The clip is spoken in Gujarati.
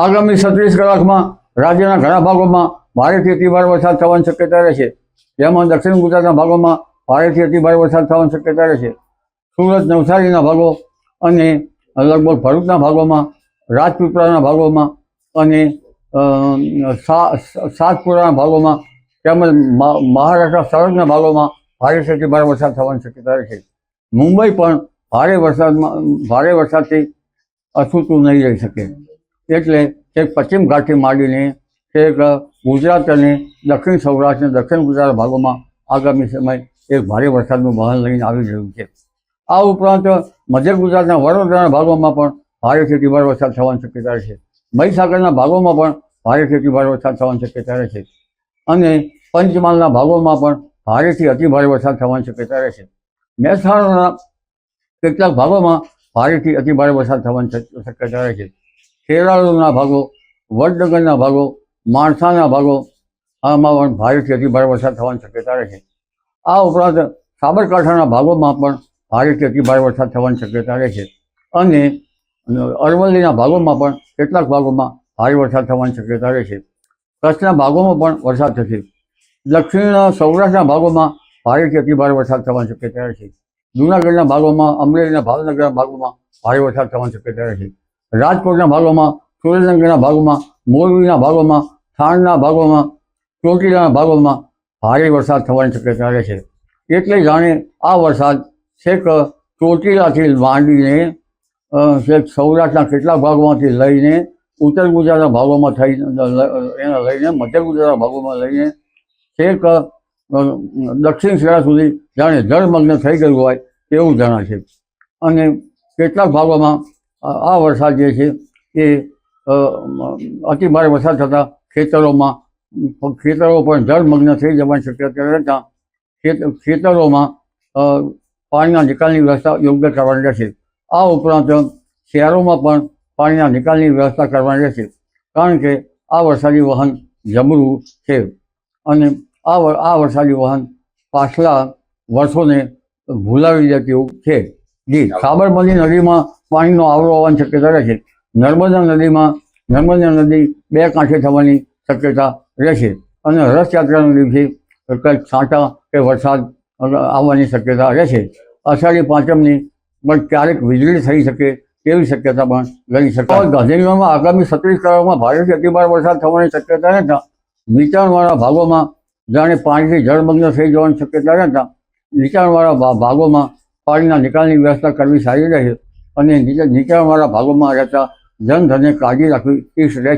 આગામી 36 કલાકમાં રાજ્યના ઘણા ભાગોમાં ભારેથી અતિભારે વરસાદ થવાની શક્યતા રહેશે, જેમાં દક્ષિણ ગુજરાતના ભાગોમાં ભારેથી અતિભારે વરસાદ થવાની શક્યતા રહેશે. સુરત, નવસારીના ભાગો અને લગભગ ભરૂચના ભાગોમાં, રાજપીપળાના ભાગોમાં અને સાતપુરાના ભાગોમાં તેમજ મહારાષ્ટ્ર સરહદના ભાગોમાં ભારેથી અતિભારે વરસાદ થવાની શક્યતા રહેશે. મુંબઈ પણ ભારે વરસાદથી અછૂતું નહીં રહી શકે. એટલે છેક પશ્ચિમ ઘાટથી માંડીને છેક ગુજરાત અને દક્ષિણ સૌરાષ્ટ્ર અને દક્ષિણ ગુજરાતના ભાગોમાં આગામી સમય એક ભારે વરસાદનું વહન લઈને આવી રહ્યું છે. આ ઉપરાંત મધ્ય ગુજરાતના વડોદરાના ભાગોમાં પણ ભારેથી અતિભારે વરસાદ થવાની શક્યતા રહેશે. મહીસાગરના ભાગોમાં પણ ભારેથી અતિભારે વરસાદ થવાની શક્યતા રહેશે અને પંચમહાલના ભાગોમાં પણ ભારેથી અતિભારે વરસાદ થવાની શક્યતા રહેશે. મહેસાણાના કેટલાક ભાગોમાં ભારેથી અતિભારે વરસાદ થવાની શક્યતા રહેશે. ખેરાલુના ભાગો, વડનગરના ભાગો, માણસાના ભાગો આમાં પણ ભારેથી અતિભારે વરસાદ થવાની શક્યતા રહેશે. આ ઉપરાંત સાબરકાંઠાના ભાગોમાં પણ ભારેથી અતિભારે વરસાદ થવાની શક્યતા રહેશે અને અરવલ્લીના ભાગોમાં પણ કેટલાક ભાગોમાં ભારે વરસાદ થવાની શક્યતા રહેશે. કચ્છના ભાગોમાં પણ વરસાદ થશે. દક્ષિણ સૌરાષ્ટ્રના ભાગોમાં ભારેથી અતિભારે વરસાદ થવાની શક્યતા રહેશે. જૂનાગઢના ભાગોમાં, અમરેલીના ભાવનગરના ભાગોમાં ભારે વરસાદ થવાની શક્યતા રહેશે. રાજકોટના ભાગોમાં, સુરેન્દ્રનગરના ભાગોમાં, મોરબીના ભાગોમાં, થાણના ભાગોમાં, ચોટીલાના ભાગોમાં ભારે વરસાદ થવાની શક્યતા રહેશે. એટલે જાણે આ વરસાદ છેક ચોટીલાથી માંડીને છેક સૌરાષ્ટ્રના કેટલાક ભાગોમાંથી લઈને ઉત્તર ગુજરાતના ભાગોમાં એને લઈને મધ્ય ગુજરાતના ભાગોમાં લઈને છેક દક્ષિણ શિયાળા સુધી જાણે જળમગ્ન થઈ ગયું હોય તેવું જણાશે. અને કેટલાક ભાગોમાં આ વરસાદ જે છે એ અતિભારે વરસાદ થતાં ખેતરો પણ જળમગ્ન થઈ જવાની શક્યતા રહેતા ખેતરોમાં પાણીના નિકાલની વ્યવસ્થા યોગ્ય કરવાની રહેશે. આ ઉપરાંત શહેરોમાં પણ પાણીના નિકાલની વ્યવસ્થા કરવાની રહેશે, કારણ કે આ વરસાદી વહન જબરું છે અને આ વરસાદી વહન પાછલા વર્ષોને ભૂલાવી દે તેવું છે. સાબરમતી નદીમાં પાણીનો આવરો આવવાની શક્યતા રહેશે. નર્મદા નદી બે કાંઠે થવાની શક્યતા રહેશે અને રથયાત્રાના દિવસે કંઈક છાંટા કે વરસાદ આવવાની શક્યતા રહેશે. અષાઢી પાંચમની પણ ક્યારેક વીજળી થઈ શકે તેવી શક્યતા પણ ગણી શકાય. ગાંધીનગરમાં આગામી 36 કલાકમાં ભારેથી અતિભારે વરસાદ થવાની શક્યતા રહેતા નીચાણવાળા ભાગોમાં જાણે પાણીથી જળમગ્ન થઈ જવાની શક્યતા રહેતા નીચાણવાળા ભાગોમાં પાણીના નિકાલની વ્યવસ્થા કરવી સારી રહેશે અને નીચાણવાળા ભાગોમાં રહેતા જનધનને કાળજી રાખવી ઈષ્ટ રહેશે.